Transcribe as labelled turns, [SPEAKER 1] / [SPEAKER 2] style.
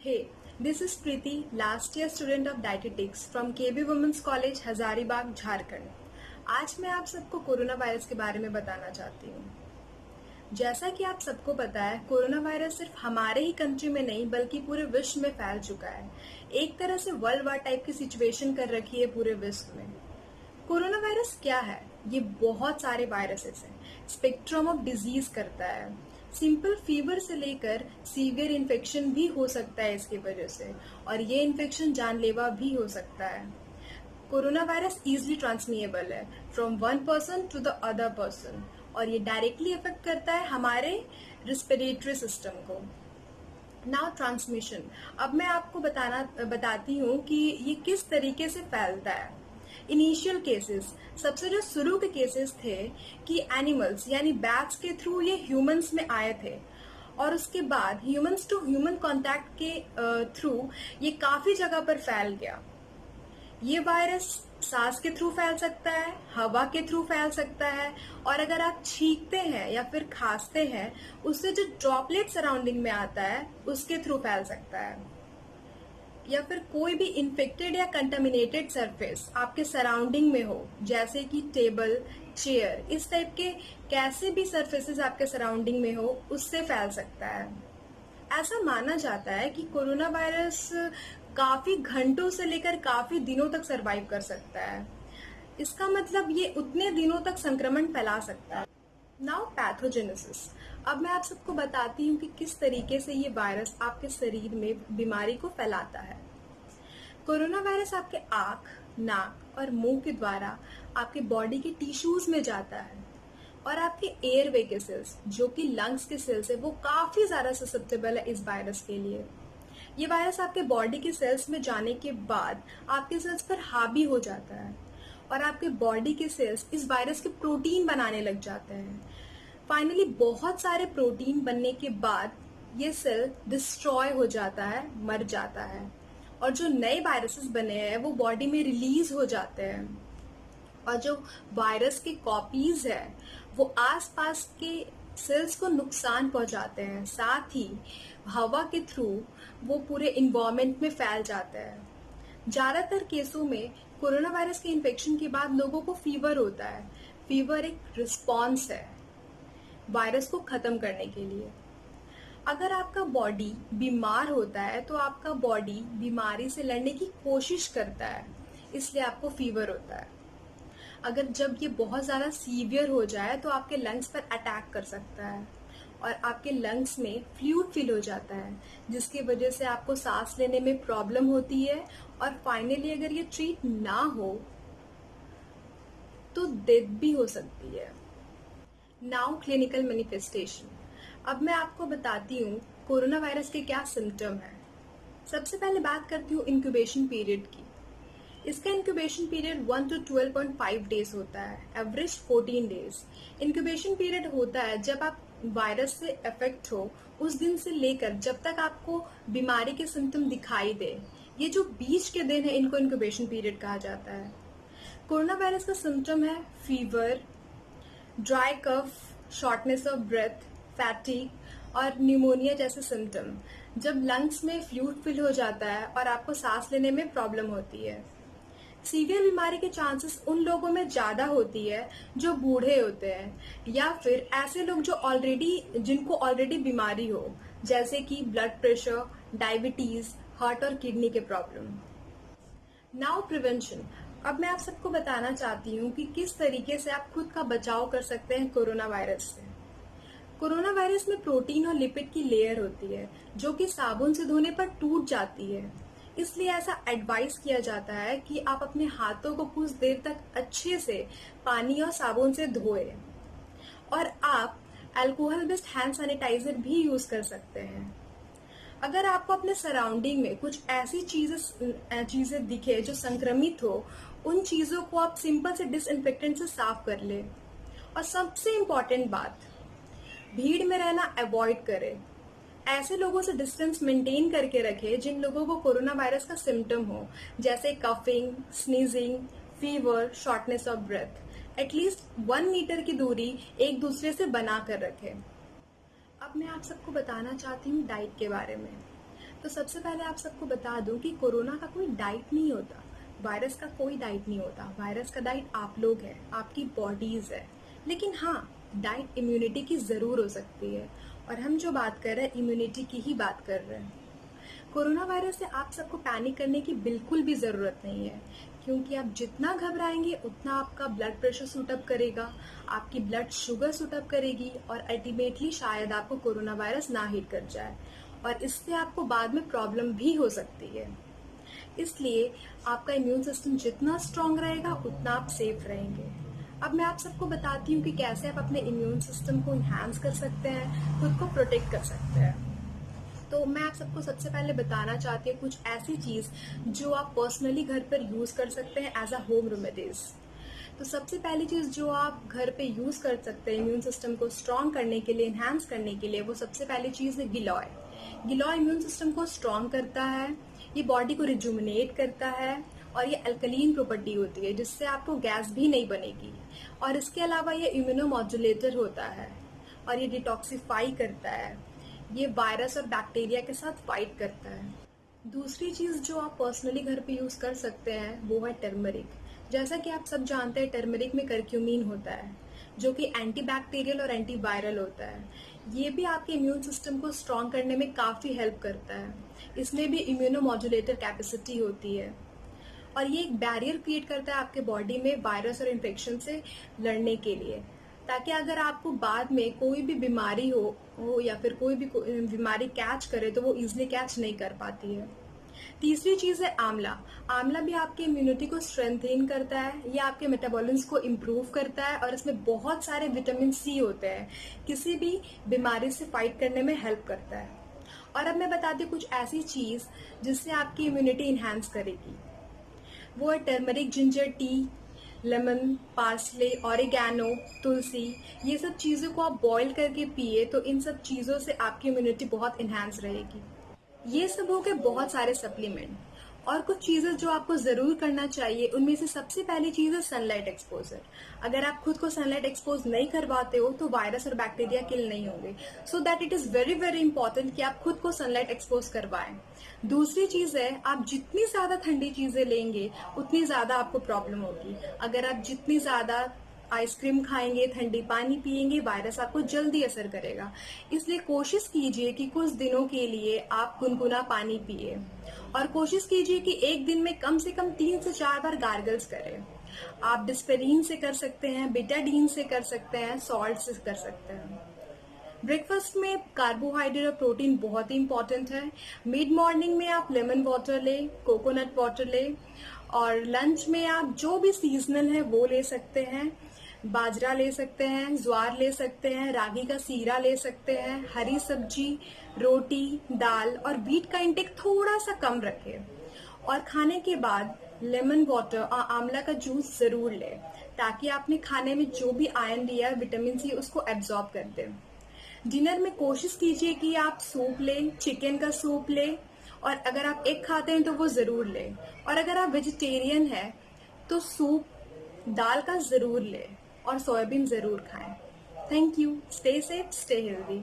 [SPEAKER 1] Hey, this is Preeti, last year student of dietetics from KB Women's College, Hazaribagh, Jharkhand. आज मैं आप सबको corona virus के बारे में बताना चाहती हूँ। जैसा कि आप सबको पता है, कोरोना वायरस सिर्फ हमारे ही कंट्री में नहीं बल्कि पूरे विश्व में फैल चुका है। एक तरह से वर्ल्ड वार टाइप की सिचुएशन कर रखी है पूरे विश्व में। कोरोना वायरस क्या है? ये बहुत सारे वायरसेस हैं। स्पेक्ट्रम ऑफ डिजीज करता है। सिंपल फीवर से लेकर सीवियर इन्फेक्शन भी हो सकता है इसकी वजह से, और ये इन्फेक्शन जानलेवा भी हो सकता है। कोरोना वायरस इजिली ट्रांसमिएबल है from one person to the other person, और ये डायरेक्टली इफेक्ट करता है हमारे रिस्पिरेटरी सिस्टम को। Now transmission. अब मैं आपको बताती हूँ कि ये किस तरीके से फैलता है। इनिशियल केसेस, सबसे जो शुरू के केसेस थे कि एनिमल्स यानी बैट्स के थ्रू ये ह्यूमंस में आए थे, और उसके बाद ह्यूमंस टू ह्यूमन कांटेक्ट के थ्रू ये काफी जगह पर फैल गया। ये वायरस सांस के थ्रू फैल सकता है, हवा के थ्रू फैल सकता है, और अगर आप छींकते हैं या फिर खांसते हैं उससे जो ड्रॉपलेट सराउंडिंग में आता है उसके थ्रू फैल सकता है। या फिर कोई भी इन्फेक्टेड या कंटामिनेटेड सरफेस आपके सराउंडिंग में हो, जैसे कि टेबल, चेयर, इस टाइप के कैसे भी सरफेसेस आपके सराउंडिंग में हो, उससे फैल सकता है। ऐसा माना जाता है कि कोरोना वायरस काफी घंटों से लेकर काफी दिनों तक सरवाइव कर सकता है। इसका मतलब ये उतने दिनों तक संक्रमण फैला सकता है। Now pathogenesis. अब मैं आप सबको बताती हूँ कि किस तरीके से ये वायरस आपके शरीर में बीमारी को फैलाता है। कोरोना वायरस आपके आंख, नाक और मुंह के द्वारा आपके बॉडी के टिश्यूज में जाता है, और आपके एयरवे के सेल्स जो कि लंग्स के सेल्स है वो काफी ज्यादा ससेप्टेबल है इस वायरस के लिए। ये वायरस आपके बॉडी के सेल्स में जाने के बाद आपके सेल्स पर हावी हो जाता है, और आपके बॉडी के सेल्स इस वायरस के प्रोटीन बनाने लग जाते हैं। फाइनली बहुत सारे प्रोटीन बनने के बाद ये सेल डिस्ट्रॉय हो जाता है, मर जाता है, और जो नए वायरसेस बने हैं वो बॉडी में रिलीज हो जाते हैं, और जो वायरस के कॉपीज है वो आसपास के सेल्स को नुकसान पहुंचाते हैं। साथ ही हवा के थ्रू वो पूरे इन्वायरमेंट में फैल जाता है। ज्यादातर केसों में कोरोना वायरस के इन्फेक्शन के बाद लोगों को फीवर होता है। फीवर एक रिस्पॉन्स है वायरस को खत्म करने के लिए। अगर आपका बॉडी बीमार होता है तो आपका बॉडी बीमारी से लड़ने की कोशिश करता है, इसलिए आपको फीवर होता है। अगर जब ये बहुत ज्यादा सीवियर हो जाए तो आपके लंग्स पर अटैक कर सकता है, और आपके लंग्स में फ्लूइड फिल हो जाता है, जिसकी वजह से आपको सांस लेने में प्रॉब्लम होती है, और फाइनली अगर ये ट्रीट ना हो तो डेथ भी हो सकती है। Now clinical manifestation. अब मैं आपको बताती हूँ कोरोना वायरस के क्या सिम्टम है। सबसे पहले बात करती हूँ इंक्यूबेशन पीरियड की। इसका इंक्यूबेशन पीरियड 1 to 12.5 डेज होता है, एवरेज 14 डेज। इंक्यूबेशन पीरियड होता है जब आप वायरस से अफेक्ट हो उस दिन से लेकर जब तक आपको बीमारी के सिम्टम दिखाई दे। ये जो बीच के दिन है इनको इंक्यूबेशन पीरियड कहा जाता है। कोरोना वायरस का सिम्टम है fever, dry cough, shortness of breath, fatigue और न्यूमोनिया जैसे सिम्टम। जब लंग्स में फ्लूइड फिल हो जाता है और आपको सांस लेने में प्रॉब्लम होती है। सीवियर बीमारी के चांसेस उन लोगों में ज्यादा होती है जो बूढ़े होते हैं, या फिर ऐसे लोग जिनको ऑलरेडी बीमारी हो, जैसे कि ब्लड प्रेशर, डायबिटीज, हार्ट और किडनी के प्रॉब्लम। Now prevention. अब मैं आप सबको बताना चाहती हूँ कि किस तरीके से आप खुद का बचाव कर सकते हैं कोरोना वायरस से। कोरोना वायरस में प्रोटीन और लिपिड की लेयर होती है जो कि साबुन से धोने पर टूट जाती है, इसलिए ऐसा एडवाइस किया जाता है कि आप अपने हाथों को कुछ देर तक अच्छे से पानी और साबुन से धोएं, और आप अल्कोहल बेस्ड हैंड सैनिटाइजर भी यूज कर सकते हैं। अगर आपको अपने सराउंडिंग में कुछ ऐसी चीजें दिखे जो संक्रमित हो, उन चीजों को आप सिंपल से डिसइंफेक्टेंट से साफ कर ले। और सबसे इम्पोर्टेंट बात, भीड़ में रहना अवॉइड करें। ऐसे लोगों से डिस्टेंस मेंटेन करके रखें जिन लोगों को कोरोना वायरस का सिम्टम हो, जैसे coughing, sneezing, fever, shortness of breath. At least 1 metre की दूरी एक दूसरे से बना कर रखें। अब मैं आप सबको बताना चाहती हूँ डाइट के बारे में। तो सबसे पहले आप सबको बता दूं कि कोरोना का कोई डाइट नहीं होता, वायरस का कोई डाइट नहीं होता। वायरस का डाइट आप लोग हैं, आपकी बॉडीज है। लेकिन हाँ, डाइट इम्यूनिटी की जरूर हो सकती है, और हम जो बात कर रहे हैं इम्यूनिटी की ही बात कर रहे हैं। कोरोना वायरस से आप सबको पैनिक करने की बिल्कुल भी ज़रूरत नहीं है, क्योंकि आप जितना घबराएंगे उतना आपका ब्लड प्रेशर सूट अप करेगा, आपकी ब्लड शुगर सूट अप करेगी, और अल्टीमेटली शायद आपको कोरोना वायरस ना हिट कर जाए, और इससे आपको बाद में प्रॉब्लम भी हो सकती है। इसलिए आपका इम्यून सिस्टम जितना स्ट्रांग रहेगा उतना आप सेफ रहेंगे। अब मैं आप सबको बताती हूँ कि कैसे आप अपने इम्यून सिस्टम को इन्हांस कर सकते हैं, खुद को प्रोटेक्ट कर सकते हैं। तो मैं आप सबको सबसे पहले बताना चाहती हूँ कुछ ऐसी चीज जो आप पर्सनली घर पर यूज कर सकते हैं एज अ होम रेमेडीज। तो सबसे पहली चीज जो आप घर पे यूज कर सकते हैं इम्यून सिस्टम को स्ट्रांग करने के लिए, इन्हांस करने के लिए, वो सबसे पहली चीज है गिलॉय। गिलॉय इम्यून सिस्टम को स्ट्रांग करता है, ये बॉडी को रिजुमिनेट करता है, और ये अल्कलीन प्रॉपर्टी होती है जिससे आपको गैस भी नहीं बनेगी। और इसके अलावा ये इम्यूनोमॉड्यूलेटर होता है, और ये डिटॉक्सिफाई करता है, ये वायरस और बैक्टीरिया के साथ फाइट करता है। दूसरी चीज जो आप पर्सनली घर पे यूज कर सकते हैं वो है टर्मरिक। जैसा कि आप सब जानते हैं टर्मरिक में करक्यूमिन होता है, जो कि एंटी बैक्टीरियल और एंटी वायरल होता है। ये भी आपके इम्यून सिस्टम को स्ट्रांग करने में काफी हेल्प करता है। इसमें भी इम्यूनोमॉड्यूलेटर कैपेसिटी होती है, और ये एक बैरियर क्रिएट करता है आपके बॉडी में वायरस और इन्फेक्शन से लड़ने के लिए, ताकि अगर आपको बाद में कोई भी बीमारी हो या फिर कोई भी बीमारी कैच करे तो वो इजिली कैच नहीं कर पाती है। तीसरी चीज है आंवला। आंवला भी आपकी इम्यूनिटी को स्ट्रेंथन करता है, ये आपके मेटाबॉलिज्म को इम्प्रूव करता है, और इसमें बहुत सारे विटामिन सी होते हैं, किसी भी बीमारी से फाइट करने में हेल्प करता है। और अब मैं बताती हूँ कुछ ऐसी चीज जिससे आपकी इम्यूनिटी इन्हांस करेगी। वो है turmeric ginger tea, lemon, parsley, oregano, तुलसी। ये सब चीज़ों को आप बॉईल करके पिए तो इन सब चीज़ों से आपकी इम्यूनिटी बहुत इन्हांस रहेगी। ये सब हो गए बहुत सारे सप्लीमेंट। और कुछ चीजें जो आपको जरूर करना चाहिए, उनमें से सबसे पहली चीज है सनलाइट एक्सपोजर। अगर आप खुद को सनलाइट एक्सपोज नहीं करवाते हो तो वायरस और बैक्टीरिया किल नहीं होंगे। So that it is very very important कि आप खुद को सनलाइट एक्सपोज करवाएं। दूसरी चीज है, आप जितनी ज्यादा ठंडी चीजें लेंगे उतनी ज्यादा आपको प्रॉब्लम होगी। अगर आप जितनी ज्यादा आइसक्रीम खाएंगे, ठंडी पानी पिएंगे, वायरस आपको जल्दी असर करेगा। इसलिए कोशिश कीजिए कि कुछ दिनों के लिए आप गुनगुना पानी पिए, और कोशिश कीजिए कि एक दिन में कम से कम 3 से 4 बार गार्गल्स करें। आप डिस्पेरिन से कर सकते हैं, बेटाडीन से कर सकते हैं, सॉल्ट से कर सकते हैं। ब्रेकफास्ट में कार्बोहाइड्रेट और प्रोटीन बहुत ही इंपॉर्टेंट है। मिड मॉर्निंग में आप लेमन वाटर ले, कोकोनट वाटर ले, और लंच में आप जो भी सीजनल है वो ले सकते हैं। बाजरा ले सकते हैं, ज्वार ले सकते हैं, रागी का सीरा ले सकते हैं, हरी सब्जी, रोटी, दाल, और व्हीट का इंटेक थोड़ा सा कम रखें। और खाने के बाद लेमन वाटर और आंवला का जूस जरूर लें, ताकि आपने खाने में जो भी आयरन दिया है, विटामिन सी, उसको एब्जॉर्ब कर दें। डिनर में कोशिश कीजिए कि आप सूप लें, चिकन का सूप लें, और अगर आप एग खाते हैं तो वो जरूर लें। और अगर आप वेजिटेरियन हैं तो सूप दाल का जरूर लें, और सोयाबीन जरूर खाएं। Thank you. Stay safe, stay healthy.